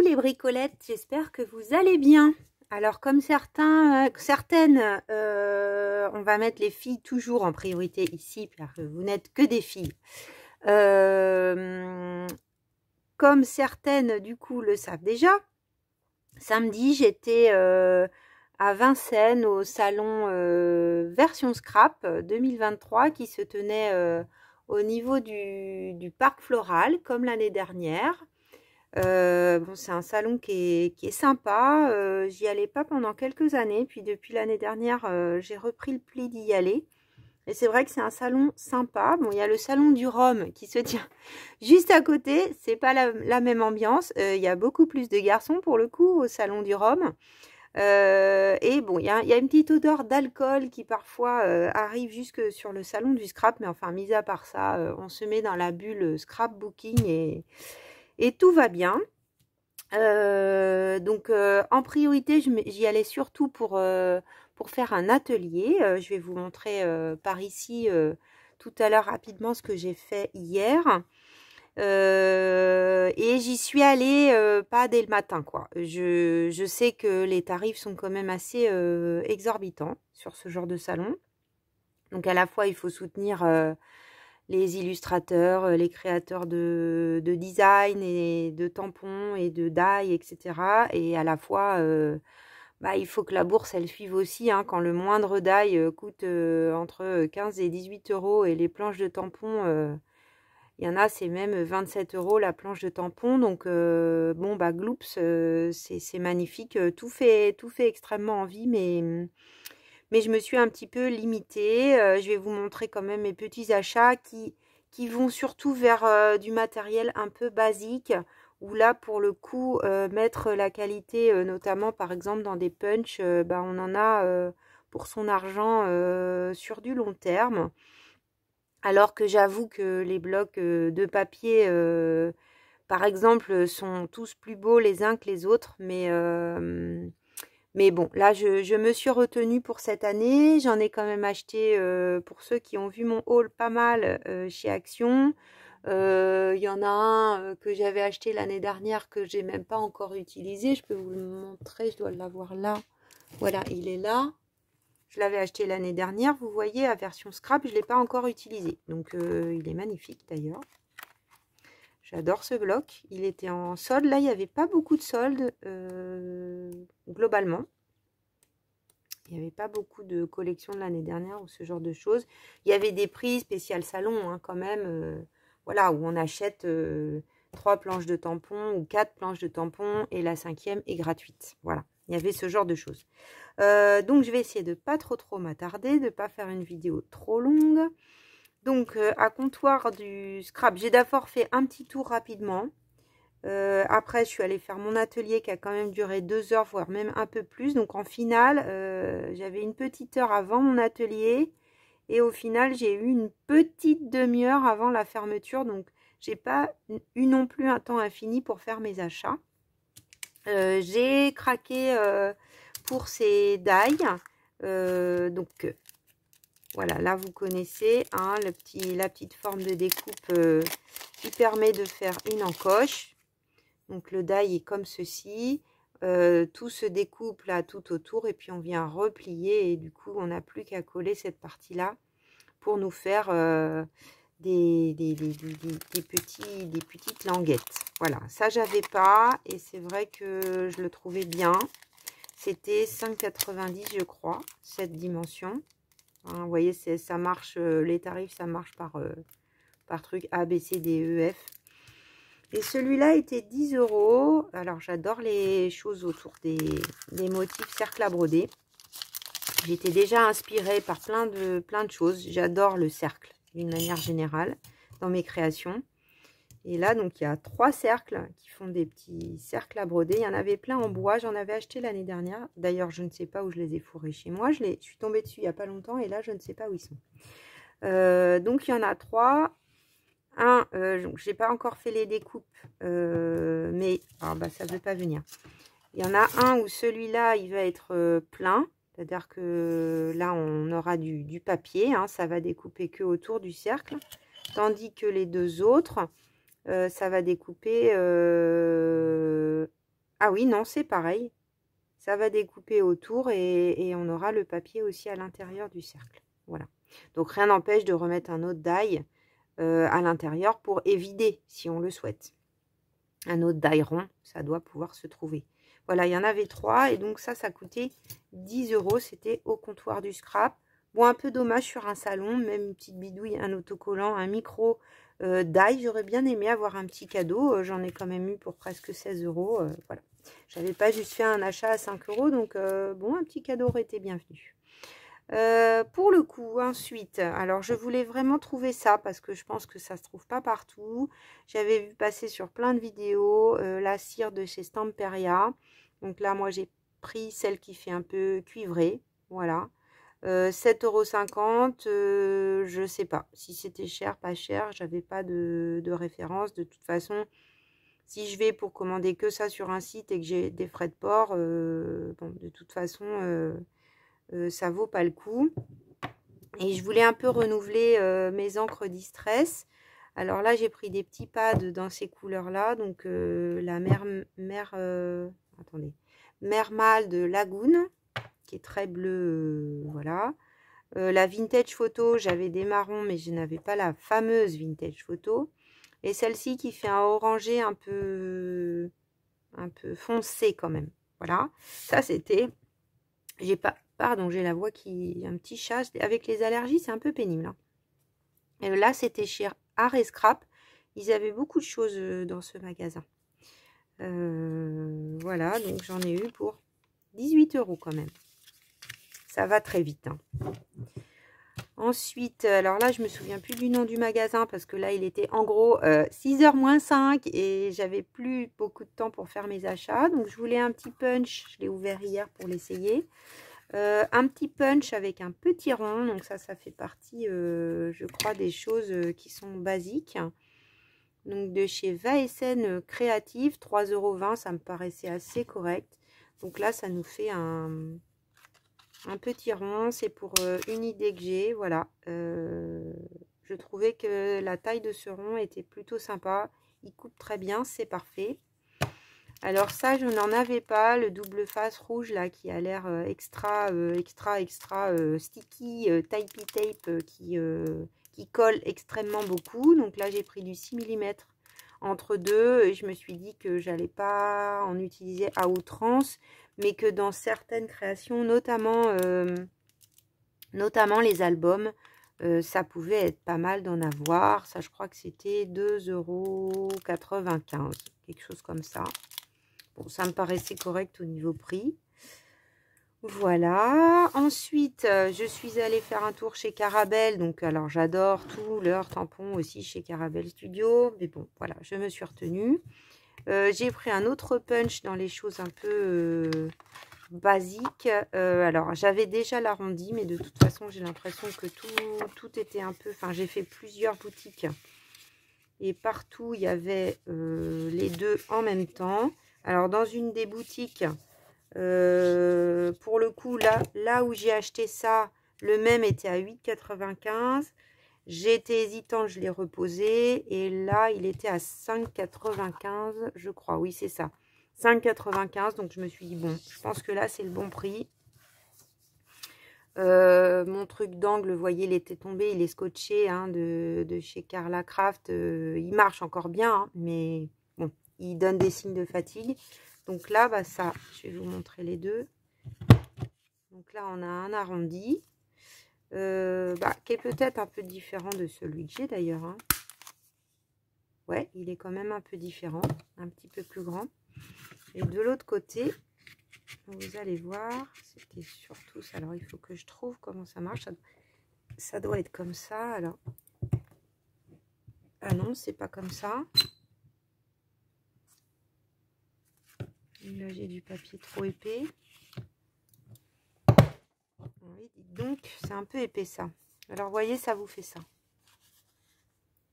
les bricolettes, j'espère que vous allez bien. Alors comme certaines, on va mettre les filles toujours en priorité ici, car vous n'êtes que des filles. Comme certaines du coup le savent déjà, samedi j'étais à Vincennes au salon Version Scrap 2023 qui se tenait au niveau du parc floral comme l'année dernière. Bon, c'est un salon qui est sympa. J'y allais pas pendant quelques années, puis depuis l'année dernière, j'ai repris le pli d'y aller. Et c'est vrai que c'est un salon sympa. Bon, il y a le salon du Rhum qui se tient juste à côté. C'est pas la même ambiance. Il y a beaucoup plus de garçons pour le coup au salon du Rhum. Et bon, il y a une petite odeur d'alcool qui parfois arrive jusque sur le salon du scrap. Mais enfin, mis à part ça, on se met dans la bulle scrapbooking et tout va bien. Donc en priorité, j'y allais surtout pour faire un atelier. Je vais vous montrer par ici tout à l'heure rapidement ce que j'ai fait hier. Et j'y suis allée pas dès le matin, quoi. Je sais que les tarifs sont quand même assez exorbitants sur ce genre de salon. Donc à la fois, il faut soutenir les illustrateurs, les créateurs de design et de tampons et de die, etc. Et à la fois, il faut que la bourse, elle suive aussi. Hein, quand le moindre die coûte entre 15 et 18 euros et les planches de tampons, il y en a, c'est même 27 euros la planche de tampon. Donc, bon, gloops, c'est magnifique. Tout fait extrêmement envie, mais je me suis un petit peu limitée. Je vais vous montrer quand même mes petits achats qui vont surtout vers du matériel un peu basique. Où là, pour le coup, mettre la qualité, notamment par exemple dans des punchs, on en a pour son argent sur du long terme. Alors que j'avoue que les blocs de papier, par exemple, sont tous plus beaux les uns que les autres. Mais bon, là, je me suis retenue pour cette année. J'en ai quand même acheté, pour ceux qui ont vu mon haul, pas mal chez Action. Il y en a un que j'avais acheté l'année dernière que j'ai même pas encore utilisé. Je peux vous le montrer, je dois l'avoir là. Voilà, il est là. Je l'avais acheté l'année dernière, vous voyez, à version scrap, je ne l'ai pas encore utilisé. Donc, il est magnifique d'ailleurs. J'adore ce bloc. Il était en solde. Là, il n'y avait pas beaucoup de soldes globalement. Il n'y avait pas beaucoup de collections de l'année dernière ou ce genre de choses. Il y avait des prix spécial salon hein, quand même. Voilà, où on achète 3 planches de tampons ou 4 planches de tampons et la 5e est gratuite. Voilà, il y avait ce genre de choses. Donc, je vais essayer de ne pas trop m'attarder, de ne pas faire une vidéo trop longue. Donc, à comptoir du scrap, j'ai d'abord fait un petit tour rapidement. Après, je suis allée faire mon atelier qui a quand même duré 2 heures, voire même un peu plus. Donc, en finale, j'avais une petite heure avant mon atelier. Et au final, j'ai eu une petite demi-heure avant la fermeture. Donc, j'ai pas eu non plus un temps infini pour faire mes achats. J'ai craqué pour ces die. Donc, voilà, là, vous connaissez hein, la petite forme de découpe qui permet de faire une encoche. Donc, le die est comme ceci. Tout se découpe là tout autour et puis on vient replier et du coup, on n'a plus qu'à coller cette partie-là pour nous faire des petites languettes. Voilà, ça, j'avais pas et c'est vrai que je le trouvais bien. C'était 5,90 je crois, cette dimension. Hein, vous voyez, ça marche, les tarifs, ça marche par truc A, B, C, D, E, F. Et celui-là était 10 euros. Alors, j'adore les choses autour des motifs cercle à broder. J'étais déjà inspirée par plein de choses. J'adore le cercle, d'une manière générale, dans mes créations. Et là, donc, il y a 3 cercles qui font des petits cercles à broder. Il y en avait plein en bois. J'en avais acheté l'année dernière. D'ailleurs, je ne sais pas où je les ai fourrés chez moi. Je suis tombée dessus il n'y a pas longtemps. Et là, je ne sais pas où ils sont. Donc, il y en a 3. Je n'ai pas encore fait les découpes. Mais ça ne veut pas venir. Il y en a un où celui-là, il va être plein. C'est-à-dire que là, on aura du papier. Hein, ça va découper que autour du cercle. Tandis que les 2 autres... ça va découper Ah oui, non, c'est pareil. Ça va découper autour et on aura le papier aussi à l'intérieur du cercle. Voilà. Donc rien n'empêche de remettre un autre die à l'intérieur pour évider si on le souhaite. Un autre die rond, ça doit pouvoir se trouver. Voilà, il y en avait 3 et donc ça coûtait 10 €. C'était au comptoir du scrap. Bon, un peu dommage sur un salon, même une petite bidouille, un autocollant, un micro die. J'aurais bien aimé avoir un petit cadeau. J'en ai quand même eu pour presque 16 €. Voilà. J'avais pas juste fait un achat à 5 €, donc bon, un petit cadeau aurait été bienvenu. Pour le coup, ensuite, alors je voulais vraiment trouver ça parce que je pense que ça se trouve pas partout. J'avais vu passer sur plein de vidéos la cire de chez Stamperia. Donc là, moi, j'ai pris celle qui fait un peu cuivré. Voilà. 7,50 €. Je sais pas si c'était cher, pas cher. J'avais pas de référence. De toute façon, si je vais pour commander que ça sur un site et que j'ai des frais de port, bon, de toute façon... ça vaut pas le coup. Et je voulais un peu renouveler mes encres Distress. Alors là, j'ai pris des petits pads dans ces couleurs-là. Donc la attendez, Mermal de Lagoon, qui est très bleu, voilà. La Vintage Photo, j'avais des marrons, mais je n'avais pas la fameuse Vintage Photo. Et celle-ci qui fait un orangé un peu foncé quand même. Voilà, ça c'était... J'ai pas... Pardon, j'ai la voix qui... Un petit chat. Avec les allergies, c'est un peu pénible. Hein. Et là, c'était chez Art et Scrap. Ils avaient beaucoup de choses dans ce magasin. Voilà, donc j'en ai eu pour 18 € quand même. Ça va très vite. Hein. Ensuite, alors là, je me souviens plus du nom du magasin parce que là, il était en gros 6h moins 5 et j'avais plus beaucoup de temps pour faire mes achats. Donc, je voulais un petit punch. Je l'ai ouvert hier pour l'essayer. Un petit punch avec un petit rond, donc ça fait partie, je crois, des choses qui sont basiques. Donc de chez Vaessen Créative, 3,20 €, ça me paraissait assez correct. Donc là, ça nous fait un petit rond, c'est pour une idée que j'ai, voilà. Je trouvais que la taille de ce rond était plutôt sympa, il coupe très bien, c'est parfait. Alors ça, je n'en avais pas, le double face rouge là qui a l'air extra sticky, typey tape qui colle extrêmement beaucoup. Donc là, j'ai pris du 6 mm entre deux et je me suis dit que j'allais pas en utiliser à outrance, mais que dans certaines créations, notamment les albums, ça pouvait être pas mal d'en avoir. Ça, je crois que c'était 2,95 €, quelque chose comme ça. Bon, ça me paraissait correct au niveau prix. Voilà. Ensuite, je suis allée faire un tour chez Carabel. Donc, alors, j'adore tous leurs tampons aussi chez Carabel Studio. Mais bon, voilà, je me suis retenue. J'ai pris un autre punch dans les choses un peu basiques. Alors, j'avais déjà l'arrondi, mais de toute façon, j'ai l'impression que tout était un peu... Enfin, j'ai fait plusieurs boutiques. Et partout, il y avait les deux en même temps. Alors, dans une des boutiques, pour le coup, là où j'ai acheté ça, le même était à 8,95 €. J'ai été hésitante, je l'ai reposé. Et là, il était à 5,95 €, je crois. Oui, c'est ça. 5,95 €. Donc, je me suis dit, bon, je pense que là, c'est le bon prix. Mon truc d'angle, vous voyez, il était tombé. Il est scotché hein, de chez Carla Craft. Il marche encore bien, hein, mais bon, il donne des signes de fatigue. Donc là, bah ça, je vais vous montrer les deux. Donc là, on a un arrondi, qui est peut-être un peu différent de celui que j'ai d'ailleurs. Hein. Ouais, il est quand même un peu différent, un petit peu plus grand. Et de l'autre côté, vous allez voir, c'était surtout ça. Alors, il faut que je trouve comment ça marche. Ça doit être comme ça, alors. Ah non, c'est pas comme ça. Là, j'ai du papier trop épais. Oui, donc, c'est un peu épais, ça. Alors, vous voyez, ça vous fait ça.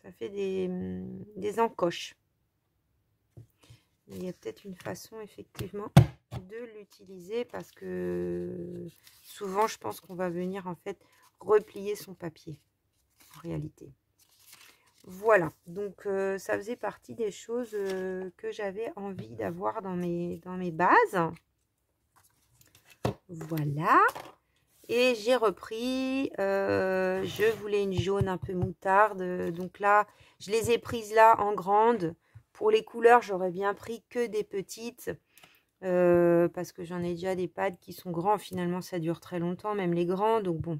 Ça fait des encoches. Il y a peut-être une façon, effectivement, de l'utiliser parce que souvent, je pense qu'on va venir, en fait, replier son papier, en réalité. Voilà, donc ça faisait partie des choses que j'avais envie d'avoir dans mes bases. Voilà. Et j'ai repris, je voulais une jaune un peu moutarde. Donc là, je les ai prises là en grande. Pour les couleurs, j'aurais bien pris que des petites. Parce que j'en ai déjà des pads qui sont grands. Finalement, ça dure très longtemps, même les grands. Donc bon,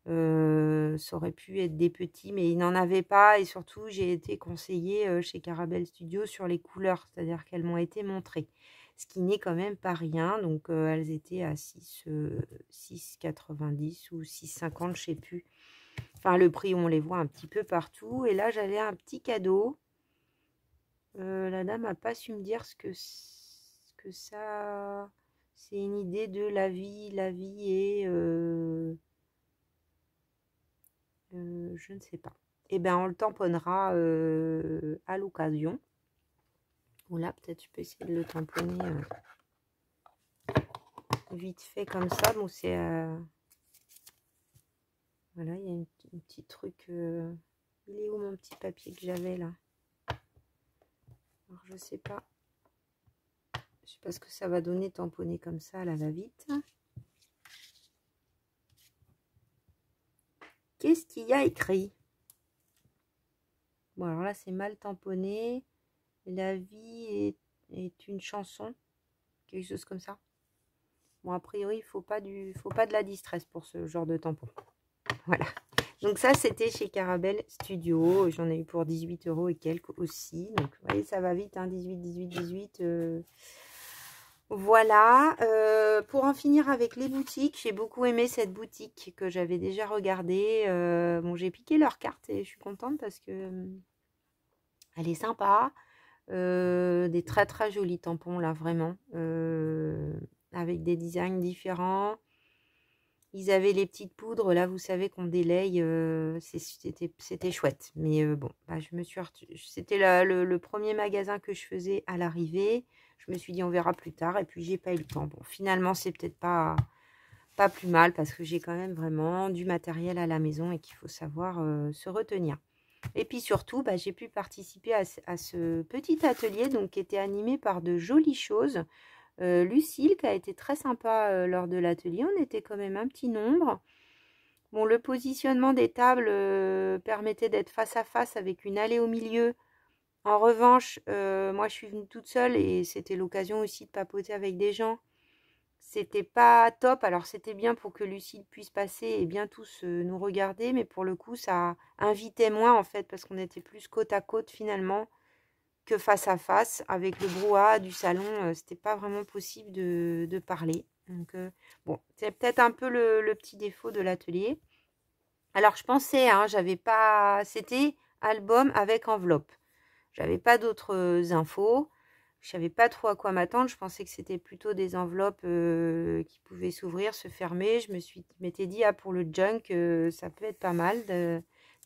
ça aurait pu être des petits, mais ils n'en avaient pas. Et surtout, j'ai été conseillée chez Carabel Studio sur les couleurs. C'est-à-dire qu'elles m'ont été montrées. Ce qui n'est quand même pas rien. Donc, elles étaient à 6,90 ou 6,50, je sais plus. Enfin, le prix, on les voit un petit peu partout. Et là, j'avais un petit cadeau. La dame n'a pas su me dire ce que ça... C'est une idée de la vie et... je ne sais pas. Eh bien, on le tamponnera à l'occasion. Ou là, peut-être je peux essayer de le tamponner vite fait comme ça. Bon, c'est... Voilà, il y a un petit truc... Il est où mon petit papier que j'avais là? Alors, je sais pas. Je sais pas ce que ça va donner tamponner comme ça, là, va-vite. Qu'est-ce qu'il y a écrit? Bon, alors là, c'est mal tamponné. La vie est une chanson. Quelque chose comme ça. Bon, a priori, il faut pas de la distress pour ce genre de tampon. Voilà. Donc ça, c'était chez Carabel Studio. J'en ai eu pour 18 € et quelques aussi. Donc, vous voyez, ça va vite, hein, 18. Voilà. Pour en finir avec les boutiques, j'ai beaucoup aimé cette boutique que j'avais déjà regardée. Bon, j'ai piqué leur carte et je suis contente parce que elle est sympa. Des très très jolis tampons là, vraiment. Avec des designs différents. Ils avaient les petites poudres, là, vous savez, qu'on délaye. C'était chouette. Mais bon, bah, c'était le premier magasin que je faisais à l'arrivée. Je me suis dit, on verra plus tard. Et puis, j'ai pas eu le temps. Bon, finalement, c'est peut-être pas plus mal parce que j'ai quand même vraiment du matériel à la maison et qu'il faut savoir se retenir. Et puis surtout, bah, j'ai pu participer à ce petit atelier donc, qui était animé par de jolies choses. Lucille qui a été très sympa lors de l'atelier. On était quand même un petit nombre. Bon, le positionnement des tables permettait d'être face à face avec une allée au milieu. En revanche, moi je suis venue toute seule et c'était l'occasion aussi de papoter avec des gens. C'était pas top. Alors c'était bien pour que Lucille puisse passer et bien tous nous regarder, mais pour le coup ça invitait moins en fait parce qu'on était plus côte à côte finalement que face à face. Avec le brouhaha du salon, c'était pas vraiment possible de parler. Donc bon, c'est peut-être un peu le petit défaut de l'atelier. Alors je pensais, hein, j'avais pas, c'était album avec enveloppe. J'avais pas d'autres infos. Je savais pas trop à quoi m'attendre. Je pensais que c'était plutôt des enveloppes qui pouvaient s'ouvrir, se fermer. Je m'étais dit, ah, pour le junk, ça peut être pas mal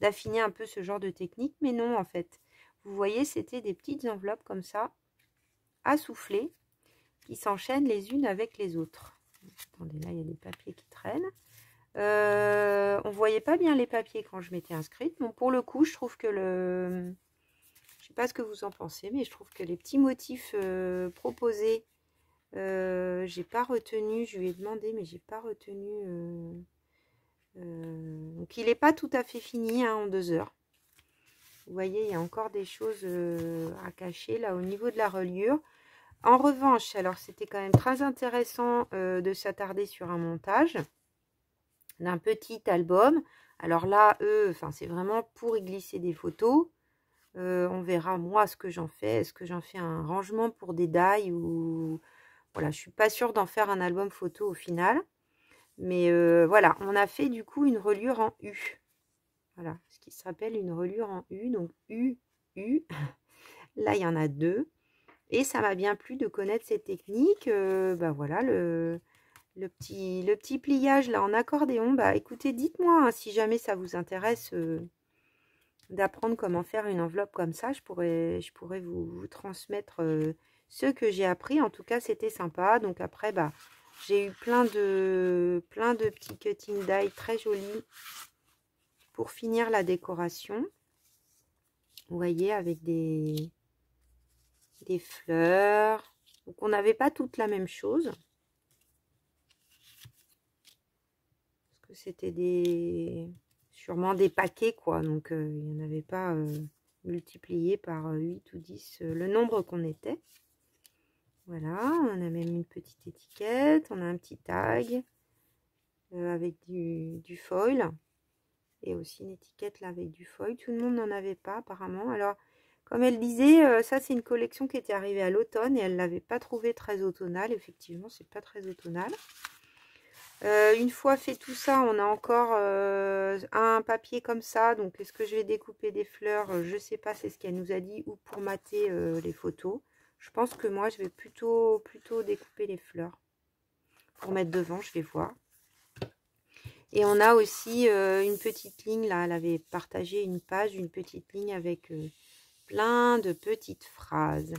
d'affiner un peu ce genre de technique. Mais non, en fait. Vous voyez, c'était des petites enveloppes comme ça, à souffler, qui s'enchaînent les unes avec les autres. Attendez, là, il y a des papiers qui traînent. On voyait pas bien les papiers quand je m'étais inscrite. Bon, pour le coup, je trouve que je sais pas ce que vous en pensez, mais je trouve que les petits motifs proposés, j'ai pas retenu. Je lui ai demandé, mais j'ai pas retenu. Donc, il n'est pas tout à fait fini hein, en 2 heures. Vous voyez, il y a encore des choses à cacher là au niveau de la reliure. En revanche, alors c'était quand même très intéressant de s'attarder sur un montage d'un petit album. Alors là, c'est vraiment pour y glisser des photos. On verra moi ce que j'en fais. Est-ce que j'en fais un rangement pour des dailles ou voilà, je suis pas sûre d'en faire un album photo au final. Mais voilà, on a fait du coup une reliure en U. Voilà, ce qui s'appelle une reliure en U. Donc U, U. Là, il y en a 2. Et ça m'a bien plu de connaître cette technique. Bah voilà, le petit pliage là en accordéon. Bah écoutez, dites-moi hein, si jamais ça vous intéresse d'apprendre comment faire une enveloppe comme ça. Je pourrais vous transmettre ce que j'ai appris. En tout cas, c'était sympa. Donc après, bah j'ai eu plein de petits cutting die très jolis pour finir la décoration. Vous voyez, avec des fleurs. Donc on n'avait pas toutes la même chose. Parce que c'était sûrement des paquets, quoi. Donc il n'y en avait pas multiplié par 8 ou 10 le nombre qu'on était. Voilà, on a même une petite étiquette, on a un petit tag avec du foil. Et aussi une étiquette là avec du foil. Tout le monde n'en avait pas apparemment. Alors, comme elle disait, ça c'est une collection qui était arrivée à l'automne et elle ne l'avait pas trouvé très automnale. Effectivement, c'est pas très automnal. Une fois fait tout ça, on a encore un papier comme ça. Donc, est-ce que je vais découper des fleurs? Je sais pas, c'est ce qu'elle nous a dit. Ou pour mater les photos. Je pense que moi, je vais plutôt découper les fleurs. Pour mettre devant, je vais voir. Et on a aussi une petite ligne, là, elle avait partagé une page, une petite ligne avec plein de petites phrases.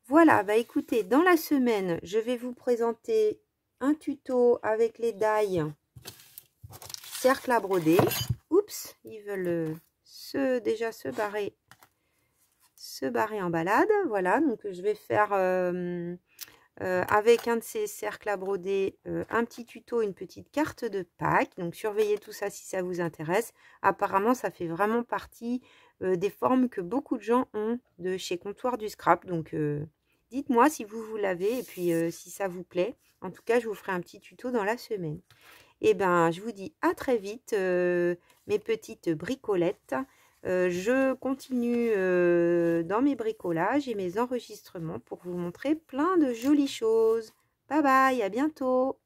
Voilà, bah écoutez, dans la semaine, je vais vous présenter un tuto avec les die cercle à broder. Oups, ils veulent déjà se barrer en balade. Voilà, donc je vais faire... avec un de ces cercles à broder, un petit tuto, une petite carte de Pâques. Donc surveillez tout ça si ça vous intéresse. Apparemment, ça fait vraiment partie des formes que beaucoup de gens ont de chez Comptoir du Scrap. Donc dites-moi si vous l'avez et puis si ça vous plaît. En tout cas, je vous ferai un petit tuto dans la semaine. Et ben, je vous dis à très vite, mes petites bricolettes. Je continue dans mes bricolages et mes enregistrements pour vous montrer plein de jolies choses. Bye bye, à bientôt!